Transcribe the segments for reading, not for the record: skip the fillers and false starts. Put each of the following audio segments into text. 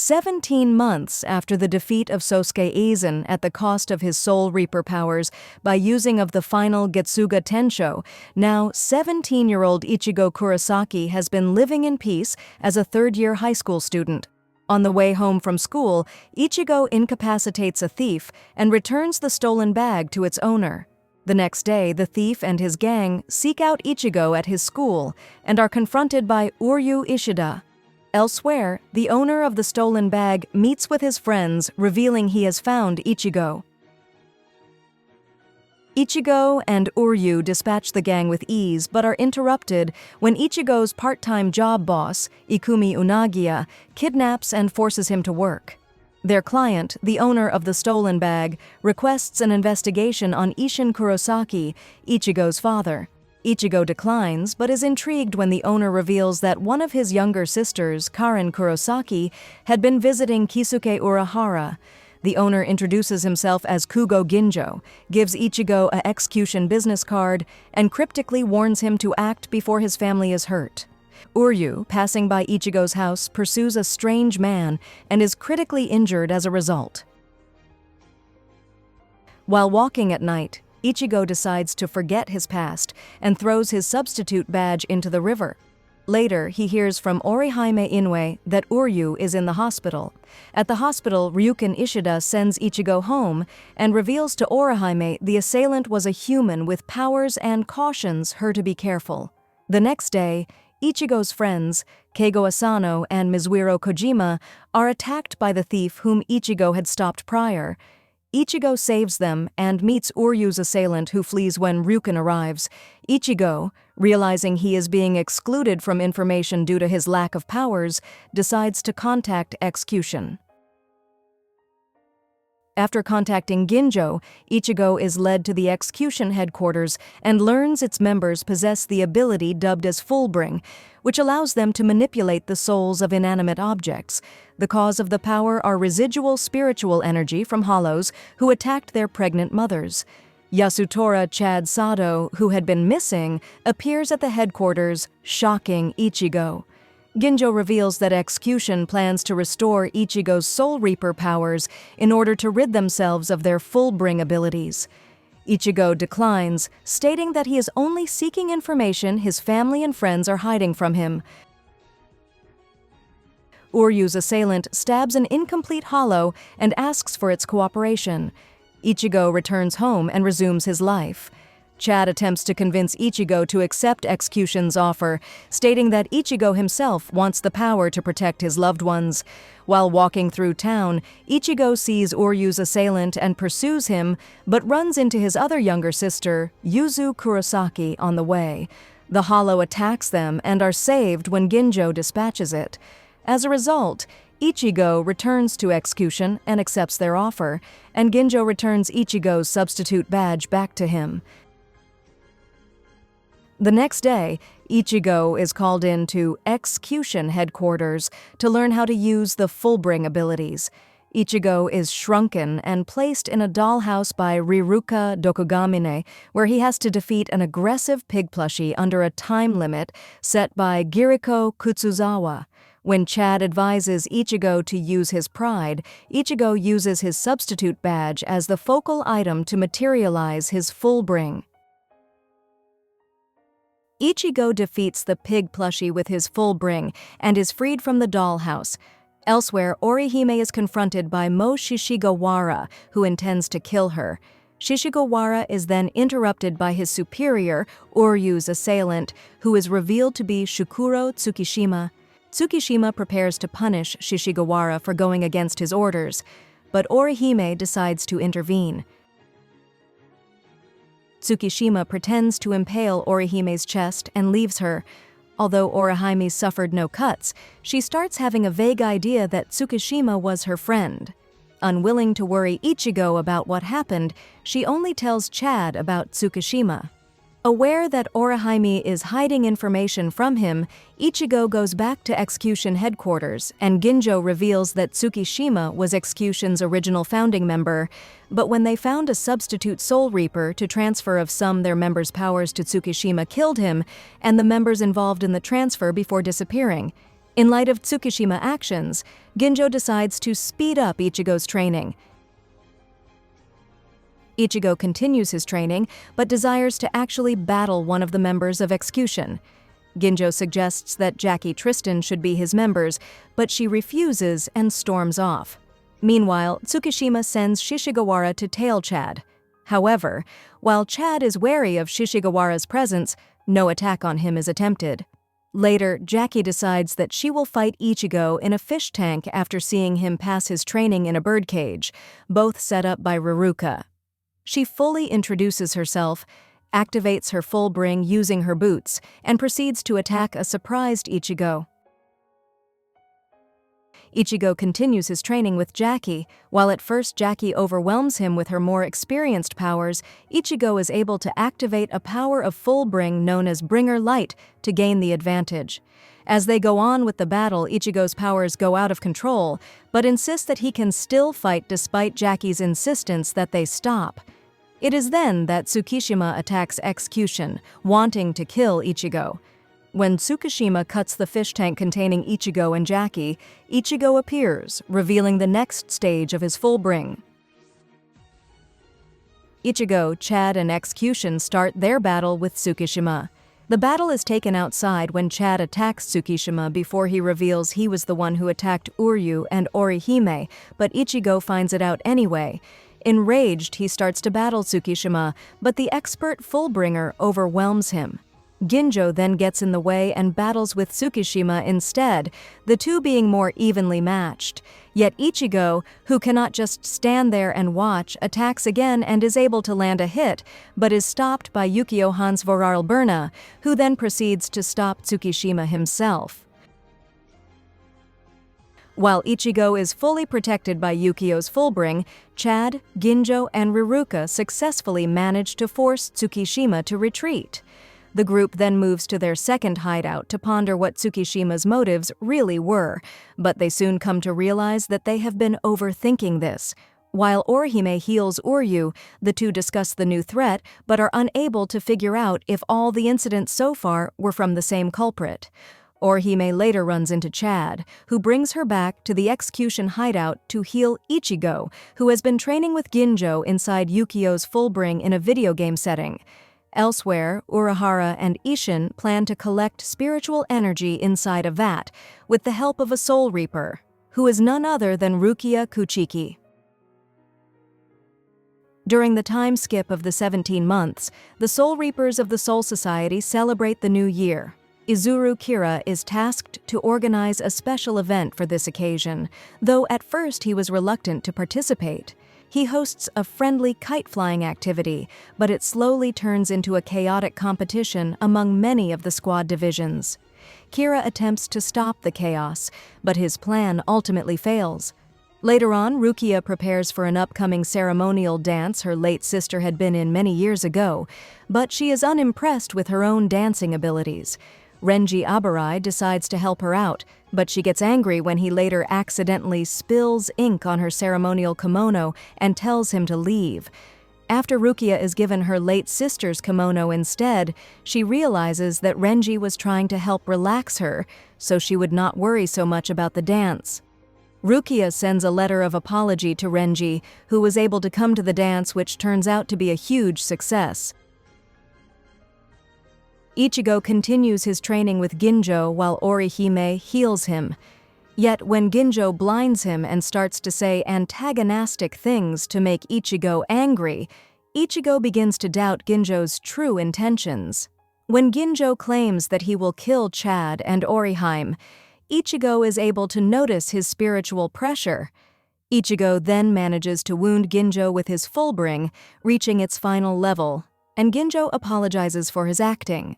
17 months after the defeat of Sosuke Aizen at the cost of his Soul Reaper powers by using of the final Getsuga Tensho, now 17-year-old Ichigo Kurosaki has been living in peace as a third-year high school student. On the way home from school, Ichigo incapacitates a thief and returns the stolen bag to its owner. The next day, the thief and his gang seek out Ichigo at his school and are confronted by Uryū Ishida. Elsewhere, the owner of the stolen bag meets with his friends, revealing he has found Ichigo. Ichigo and Uryū dispatch the gang with ease but are interrupted when Ichigo's part-time job boss, Ikumi Unagiya, kidnaps and forces him to work. Their client, the owner of the stolen bag, requests an investigation on Isshin Kurosaki, Ichigo's father. Ichigo declines, but is intrigued when the owner reveals that one of his younger sisters, Karen Kurosaki, had been visiting Kisuke Urahara. The owner introduces himself as Kūgo Ginjō, gives Ichigo a Xcution business card, and cryptically warns him to act before his family is hurt. Uryū, passing by Ichigo's house, pursues a strange man and is critically injured as a result. While walking at night, Ichigo decides to forget his past and throws his substitute badge into the river. Later, he hears from Orihime Inoue that Uryū is in the hospital. At the hospital, Ryukin Ishida sends Ichigo home and reveals to Orihime the assailant was a human with powers and cautions her to be careful. The next day, Ichigo's friends, Keigo Asano and Mizuiro Kojima, are attacked by the thief whom Ichigo had stopped prior. Ichigo saves them and meets Uryū's assailant who flees when Ryukin arrives. Ichigo, realizing he is being excluded from information due to his lack of powers, decides to contact Xcution. After contacting Ginjo, Ichigo is led to the Xcution headquarters and learns its members possess the ability dubbed as Fullbring, which allows them to manipulate the souls of inanimate objects. The cause of the power are residual spiritual energy from hollows who attacked their pregnant mothers. Yasutora Chad Sado, who had been missing, appears at the headquarters, shocking Ichigo. Ginjo reveals that Xcution plans to restore Ichigo's Soul Reaper powers in order to rid themselves of their Fullbring abilities. Ichigo declines, stating that he is only seeking information his family and friends are hiding from him. Uryū's assailant stabs an incomplete hollow and asks for its cooperation. Ichigo returns home and resumes his life. Chad attempts to convince Ichigo to accept Xcution's offer, stating that Ichigo himself wants the power to protect his loved ones. While walking through town, Ichigo sees Uryū's assailant and pursues him, but runs into his other younger sister, Yuzu Kurosaki, on the way. The hollow attacks them and are saved when Ginjo dispatches it. As a result, Ichigo returns to Xcution and accepts their offer, and Ginjo returns Ichigo's substitute badge back to him. The next day, Ichigo is called in to Xcution headquarters to learn how to use the Fullbring abilities. Ichigo is shrunken and placed in a dollhouse by Riruka Dokugamine, where he has to defeat an aggressive pig plushie under a time limit set by Giriko Kutsuzawa. When Chad advises Ichigo to use his pride, Ichigo uses his substitute badge as the focal item to materialize his Fullbring. Ichigo defeats the pig plushie with his Fullbring and is freed from the dollhouse. Elsewhere, Orihime is confronted by Mo Shishigawara, who intends to kill her. Shishigawara is then interrupted by his superior, Uryū's assailant, who is revealed to be Shukuro Tsukishima. Tsukishima prepares to punish Shishigawara for going against his orders, but Orihime decides to intervene. Tsukishima pretends to impale Orihime's chest and leaves her. Although Orihime suffered no cuts, she starts having a vague idea that Tsukishima was her friend. Unwilling to worry Ichigo about what happened, she only tells Chad about Tsukishima. Aware that Orihime is hiding information from him, Ichigo goes back to Xcution headquarters, and Ginjo reveals that Tsukishima was Xcution's original founding member. But when they found a substitute Soul Reaper to transfer of their members' powers to Tsukishima killed him, and the members involved in the transfer before disappearing. In light of Tsukishima actions, Ginjo decides to speed up Ichigo's training. Ichigo continues his training, but desires to actually battle one of the members of Xcution. Ginjo suggests that Jackie Tristan should be his members, but she refuses and storms off. Meanwhile, Tsukishima sends Shishigawara to tail Chad. However, while Chad is wary of Shishigawara's presence, no attack on him is attempted. Later, Jackie decides that she will fight Ichigo in a fish tank after seeing him pass his training in a birdcage, both set up by Ruruka. She fully introduces herself, activates her Fullbring using her boots, and proceeds to attack a surprised Ichigo. Ichigo continues his training with Jackie. While at first Jackie overwhelms him with her more experienced powers, Ichigo is able to activate a power of Fullbring known as Bringer Light to gain the advantage. As they go on with the battle, Ichigo's powers go out of control, but insists that he can still fight despite Jackie's insistence that they stop. It is then that Tsukishima attacks Xcution, wanting to kill Ichigo. When Tsukishima cuts the fish tank containing Ichigo and Jackie, Ichigo appears, revealing the next stage of his Fullbring. Ichigo, Chad, and Xcution start their battle with Tsukishima. The battle is taken outside when Chad attacks Tsukishima before he reveals he was the one who attacked Uryū and Orihime, but Ichigo finds it out anyway. Enraged, he starts to battle Tsukishima, but the expert Fullbringer overwhelms him. Ginjo then gets in the way and battles with Tsukishima instead, the two being more evenly matched. Yet Ichigo, who cannot just stand there and watch, attacks again and is able to land a hit, but is stopped by Yukio Hans Vorarlberna, who then proceeds to stop Tsukishima himself. While Ichigo is fully protected by Yukio's Fullbring, Chad, Ginjo, and Ruruka successfully manage to force Tsukishima to retreat. The group then moves to their second hideout to ponder what Tsukishima's motives really were, but they soon come to realize that they have been overthinking this. While Orihime heals Uryū, the two discuss the new threat, but are unable to figure out if all the incidents so far were from the same culprit. Orihime later runs into Chad, who brings her back to the Xcution hideout to heal Ichigo, who has been training with Ginjo inside Yukio's Fullbring in a video game setting. Elsewhere, Urahara and Isshin plan to collect spiritual energy inside a vat with the help of a Soul Reaper, who is none other than Rukia Kuchiki. During the time skip of the 17 months, the Soul Reapers of the Soul Society celebrate the new year. Izuru Kira is tasked to organize a special event for this occasion, though at first he was reluctant to participate. He hosts a friendly kite-flying activity, but it slowly turns into a chaotic competition among many of the squad divisions. Kira attempts to stop the chaos, but his plan ultimately fails. Later on, Rukia prepares for an upcoming ceremonial dance her late sister had been in many years ago, but she is unimpressed with her own dancing abilities. Renji Abarai decides to help her out, but she gets angry when he later accidentally spills ink on her ceremonial kimono and tells him to leave. After Rukia is given her late sister's kimono instead, she realizes that Renji was trying to help relax her, so she would not worry so much about the dance. Rukia sends a letter of apology to Renji, who was able to come to the dance, which turns out to be a huge success. Ichigo continues his training with Ginjo while Orihime heals him. Yet when Ginjo blinds him and starts to say antagonistic things to make Ichigo angry, Ichigo begins to doubt Ginjo's true intentions. When Ginjo claims that he will kill Chad and Orihime, Ichigo is able to notice his spiritual pressure. Ichigo then manages to wound Ginjo with his Fullbring, reaching its final level, and Ginjo apologizes for his acting.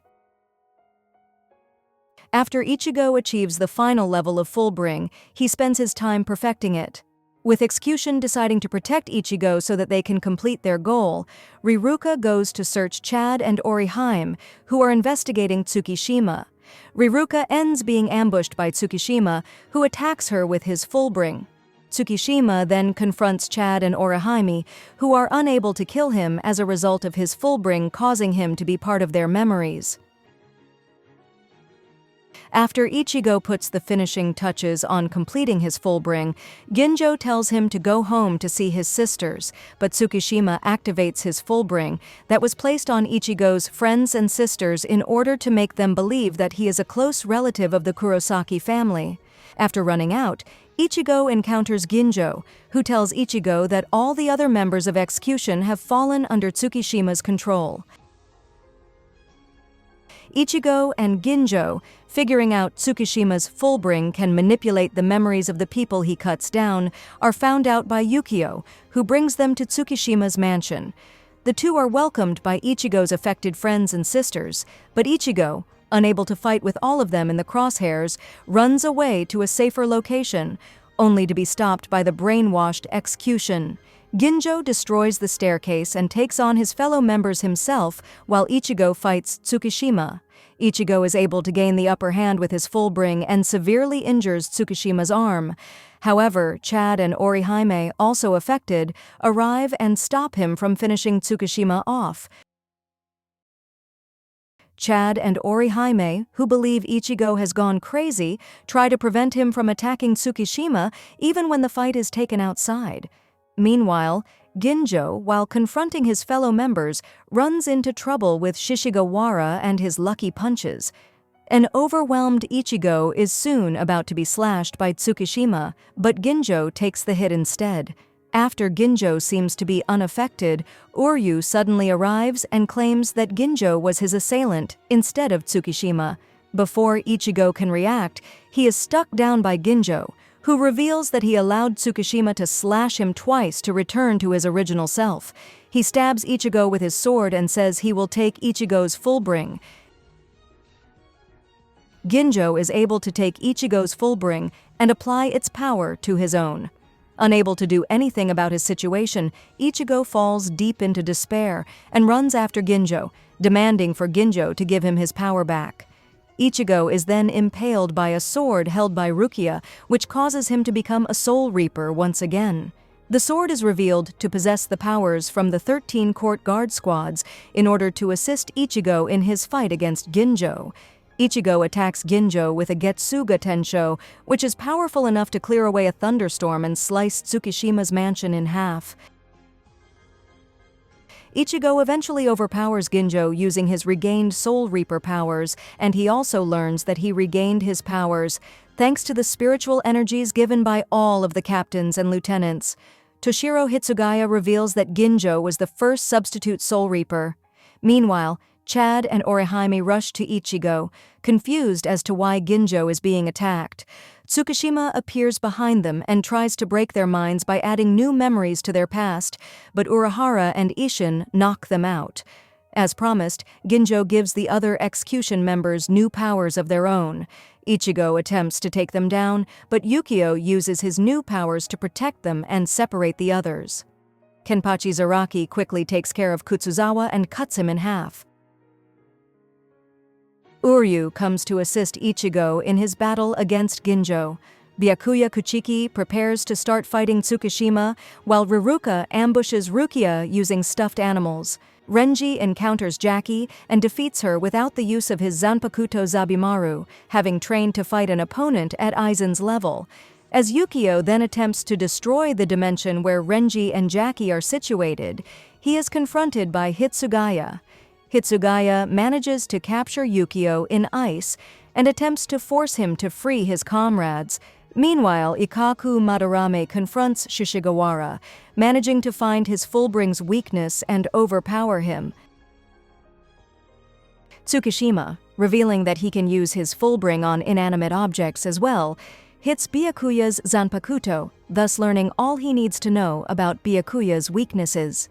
After Ichigo achieves the final level of Fullbring, he spends his time perfecting it. With Xcution deciding to protect Ichigo so that they can complete their goal, Ruruka goes to search Chad and Orihime, who are investigating Tsukishima. Ruruka ends being ambushed by Tsukishima, who attacks her with his Fullbring. Tsukishima then confronts Chad and Orihime, who are unable to kill him as a result of his Fullbring causing him to be part of their memories. After Ichigo puts the finishing touches on completing his Fullbring, Ginjo tells him to go home to see his sisters, but Tsukishima activates his Fullbring that was placed on Ichigo's friends and sisters in order to make them believe that he is a close relative of the Kurosaki family. After running out, Ichigo encounters Ginjo, who tells Ichigo that all the other members of Xcution have fallen under Tsukishima's control. Ichigo and Ginjo, figuring out Tsukishima's Fullbring can manipulate the memories of the people he cuts down, are found out by Uryū, who brings them to Tsukishima's mansion. The two are welcomed by Ichigo's affected friends and sisters, but Ichigo, unable to fight with all of them in the crosshairs, runs away to a safer location, only to be stopped by the brainwashed Xcution. Ginjo destroys the staircase and takes on his fellow members himself while Ichigo fights Tsukishima. Ichigo is able to gain the upper hand with his Fullbring and severely injures Tsukishima's arm. However, Chad and Orihime, also affected, arrive and stop him from finishing Tsukishima off. Chad and Orihime, who believe Ichigo has gone crazy, try to prevent him from attacking Tsukishima even when the fight is taken outside. Meanwhile, Ginjo, while confronting his fellow members, runs into trouble with Shishigawara and his lucky punches. An overwhelmed Ichigo is soon about to be slashed by Tsukishima, but Ginjo takes the hit instead. After Ginjo seems to be unaffected, Uryū suddenly arrives and claims that Ginjo was his assailant instead of Tsukishima. Before Ichigo can react, he is struck down by Ginjo, who reveals that he allowed Tsukishima to slash him twice to return to his original self. He stabs Ichigo with his sword and says he will take Ichigo's Fullbring. Ginjo is able to take Ichigo's Fullbring and apply its power to his own. Unable to do anything about his situation, Ichigo falls deep into despair and runs after Ginjo, demanding for Ginjo to give him his power back. Ichigo is then impaled by a sword held by Rukia, which causes him to become a Soul Reaper once again. The sword is revealed to possess the powers from the 13 court guard squads in order to assist Ichigo in his fight against Ginjo. Ichigo attacks Ginjo with a Getsuga Tensho, which is powerful enough to clear away a thunderstorm and slice Tsukishima's mansion in half. Ichigo eventually overpowers Ginjo using his regained Soul Reaper powers, and he also learns that he regained his powers thanks to the spiritual energies given by all of the captains and lieutenants. Toshiro Hitsugaya reveals that Ginjo was the first substitute Soul Reaper. Meanwhile, Chad and Orihime rush to Ichigo, confused as to why Ginjo is being attacked. Tsukishima appears behind them and tries to break their minds by adding new memories to their past, but Urahara and Isshin knock them out. As promised, Ginjo gives the other Xcution members new powers of their own. Ichigo attempts to take them down, but Uryū uses his new powers to protect them and separate the others. Kenpachi Zaraki quickly takes care of Kutsuzawa and cuts him in half. Uryū comes to assist Ichigo in his battle against Ginjo. Byakuya Kuchiki prepares to start fighting Tsukishima, while Riruka ambushes Rukia using stuffed animals. Renji encounters Jackie and defeats her without the use of his Zanpakuto Zabimaru, having trained to fight an opponent at Aizen's level. As Uryū then attempts to destroy the dimension where Renji and Jackie are situated, he is confronted by Hitsugaya. Hitsugaya manages to capture Uryū in ice and attempts to force him to free his comrades. Meanwhile, Ikkaku Madarame confronts Shishigawara, managing to find his Fullbring's weakness and overpower him. Tsukishima, revealing that he can use his Fullbring on inanimate objects as well, hits Byakuya's Zanpakuto, thus learning all he needs to know about Byakuya's weaknesses.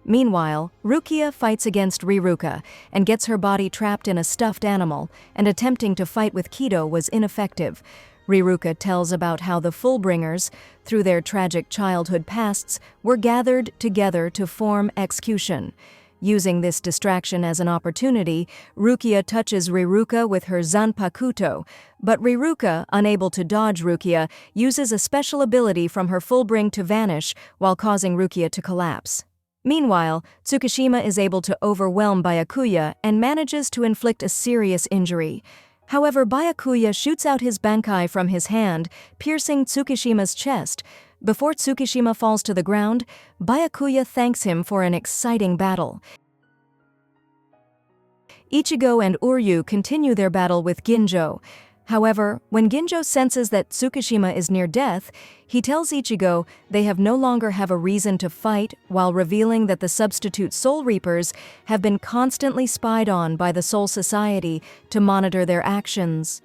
Meanwhile, Rukia fights against Riruka and gets her body trapped in a stuffed animal, and attempting to fight with Kido was ineffective. Riruka tells about how the Fullbringers, through their tragic childhood pasts, were gathered together to form Xcution. Using this distraction as an opportunity, Rukia touches Riruka with her Zanpakuto, but Riruka, unable to dodge Rukia, uses a special ability from her Fullbring to vanish while causing Rukia to collapse. Meanwhile, Tsukishima is able to overwhelm Byakuya and manages to inflict a serious injury. However, Byakuya shoots out his bankai from his hand, piercing Tsukishima's chest. Before Tsukishima falls to the ground, Byakuya thanks him for an exciting battle. Ichigo and Uryū continue their battle with Ginjō. However, when Ginjo senses that Tsukishima is near death, he tells Ichigo they no longer have a reason to fight, while revealing that the substitute Soul Reapers have been constantly spied on by the Soul Society to monitor their actions.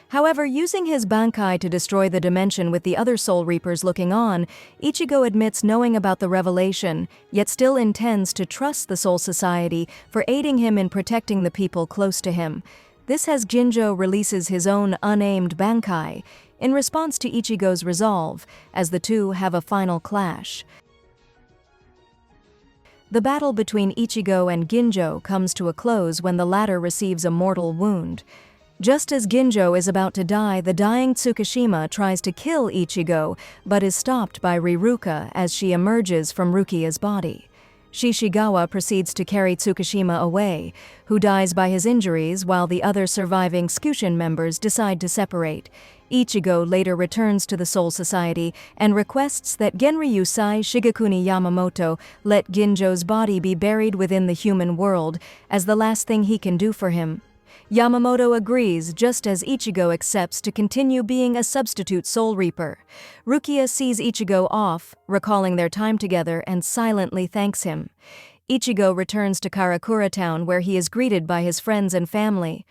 However, using his bankai to destroy the dimension with the other Soul Reapers looking on, Ichigo admits knowing about the revelation, yet still intends to trust the Soul Society for aiding him in protecting the people close to him. This as Ginjo releases his own unaimed bankai, in response to Ichigo's resolve, as the two have a final clash. The battle between Ichigo and Ginjo comes to a close when the latter receives a mortal wound. Just as Ginjo is about to die, the dying Tsukishima tries to kill Ichigo, but is stopped by Riruka as she emerges from Rukia's body. Shishigawa proceeds to carry Tsukishima away, who dies by his injuries while the other surviving Xcution members decide to separate. Ichigo later returns to the Soul Society and requests that Genryusai Shigekuni Yamamoto let Ginjo's body be buried within the human world as the last thing he can do for him. Yamamoto agrees, just as Ichigo accepts to continue being a substitute Soul Reaper. Rukia sees Ichigo off, recalling their time together, and silently thanks him. Ichigo returns to Karakura Town where he is greeted by his friends and family.